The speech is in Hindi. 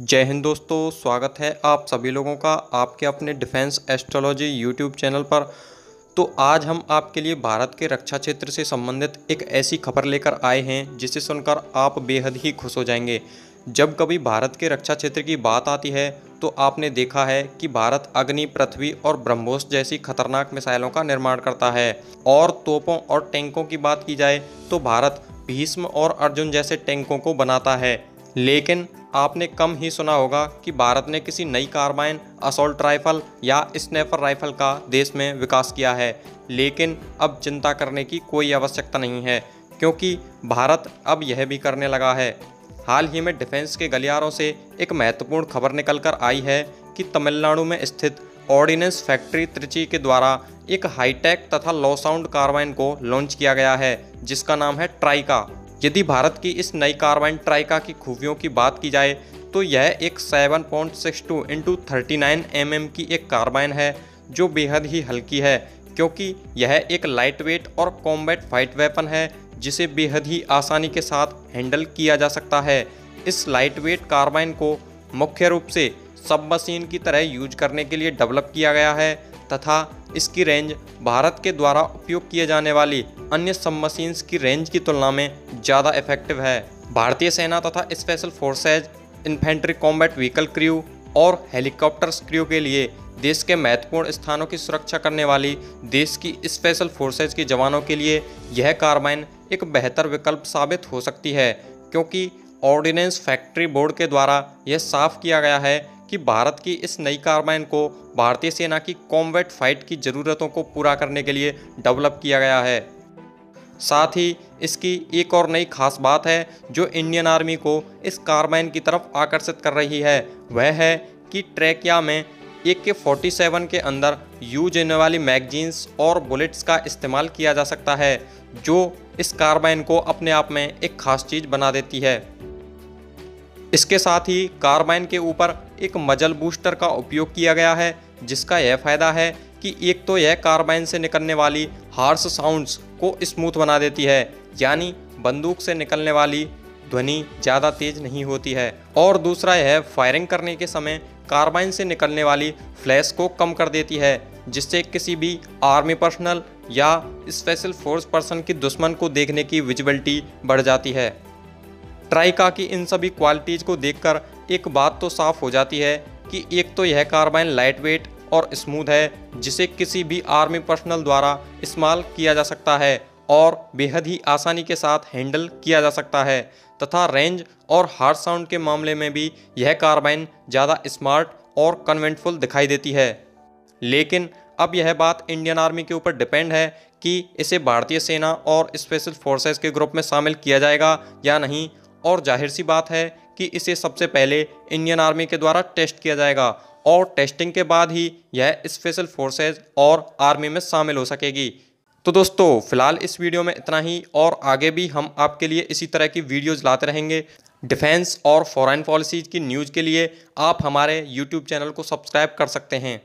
जय हिंद दोस्तों, स्वागत है आप सभी लोगों का आपके अपने डिफेंस एस्ट्रोलॉजी यूट्यूब चैनल पर। तो आज हम आपके लिए भारत के रक्षा क्षेत्र से संबंधित एक ऐसी खबर लेकर आए हैं जिसे सुनकर आप बेहद ही खुश हो जाएंगे। जब कभी भारत के रक्षा क्षेत्र की बात आती है तो आपने देखा है कि भारत अग्नि, पृथ्वी और ब्रह्मोस जैसी खतरनाक मिसाइलों का निर्माण करता है। और तोपों और टैंकों की बात की जाए तो भारत भीष्म और अर्जुन जैसे टैंकों को बनाता है। लेकिन आपने कम ही सुना होगा कि भारत ने किसी नई कार्बाइन, असॉल्ट राइफल या स्नाइपर राइफल का देश में विकास किया है। लेकिन अब चिंता करने की कोई आवश्यकता नहीं है, क्योंकि भारत अब यह भी करने लगा है। हाल ही में डिफेंस के गलियारों से एक महत्वपूर्ण खबर निकल कर आई है कि तमिलनाडु में स्थित ऑर्डिनेंस फैक्ट्री त्रिची के द्वारा एक हाईटेक तथा लो साउंड कार्बाइन को लॉन्च किया गया है, जिसका नाम है ट्राइका। यदि भारत की इस नई कार्बाइन ट्राइका की खूबियों की बात की जाए तो यह एक 7.62 × 39 mm की एक कार्बाइन है जो बेहद ही हल्की है, क्योंकि यह एक लाइट वेट और कॉम्बैट फाइट वेपन है जिसे बेहद ही आसानी के साथ हैंडल किया जा सकता है। इस लाइट वेट कार्बाइन को मुख्य रूप से सब मशीन की तरह यूज करने के लिए डेवलप किया गया है तथा इसकी रेंज भारत के द्वारा उपयोग किए जाने वाली अन्य सबमशीन्स की रेंज की तुलना में ज़्यादा इफेक्टिव है। भारतीय सेना तथा special forces, infantry combat vehicle crew और हेलीकॉप्टर्स क्रू के लिए देश के महत्वपूर्ण स्थानों की सुरक्षा करने वाली देश की स्पेशल फोर्सेज के जवानों के लिए यह कार्बाइन एक बेहतर विकल्प साबित हो सकती है, क्योंकि ऑर्डिनेंस फैक्ट्री बोर्ड के द्वारा यह साफ किया गया है कि भारत की इस नई कार्बाइन को भारतीय सेना की कॉम्बैट फाइट की ज़रूरतों को पूरा करने के लिए डेवलप किया गया है। साथ ही इसकी एक और नई खास बात है जो इंडियन आर्मी को इस कार्बाइन की तरफ आकर्षित कर रही है, वह है कि ट्रैकिया में AK-47 के अंदर यूज होने वाली मैगजीन्स और बुलेट्स का इस्तेमाल किया जा सकता है, जो इस कार्बाइन को अपने आप में एक खास चीज़ बना देती है। इसके साथ ही कार्बाइन के ऊपर एक मजल बूस्टर का उपयोग किया गया है, जिसका यह फ़ायदा है कि एक तो यह कार्बाइन से निकलने वाली हार्श साउंड्स को स्मूथ बना देती है, यानी बंदूक से निकलने वाली ध्वनि ज़्यादा तेज नहीं होती है, और दूसरा यह फायरिंग करने के समय कार्बाइन से निकलने वाली फ्लैश को कम कर देती है, जिससे किसी भी आर्मी पर्सनल या स्पेशल फोर्स पर्सन की दुश्मन को देखने की विजिबिलिटी बढ़ जाती है। ट्राइका की इन सभी क्वालिटीज़ को देखकर एक बात तो साफ हो जाती है कि एक तो यह कार्बाइन लाइट वेट और स्मूथ है, जिसे किसी भी आर्मी पर्सनल द्वारा इस्तेमाल किया जा सकता है और बेहद ही आसानी के साथ हैंडल किया जा सकता है, तथा रेंज और हार्ड साउंड के मामले में भी यह कार्बाइन ज़्यादा स्मार्ट और कन्वेंटफुल दिखाई देती है। लेकिन अब यह बात इंडियन आर्मी के ऊपर डिपेंड है कि इसे भारतीय सेना और स्पेशल फोर्सेस के ग्रुप में शामिल किया जाएगा या नहीं, और जाहिर सी बात है कि इसे सबसे पहले इंडियन आर्मी के द्वारा टेस्ट किया जाएगा और टेस्टिंग के बाद ही यह स्पेशल फोर्सेज और आर्मी में शामिल हो सकेगी। तो दोस्तों, फिलहाल इस वीडियो में इतना ही, और आगे भी हम आपके लिए इसी तरह की वीडियोज़ लाते रहेंगे। डिफेंस और फॉरेन पॉलिसीज़ की न्यूज़ के लिए आप हमारे यूट्यूब चैनल को सब्सक्राइब कर सकते हैं।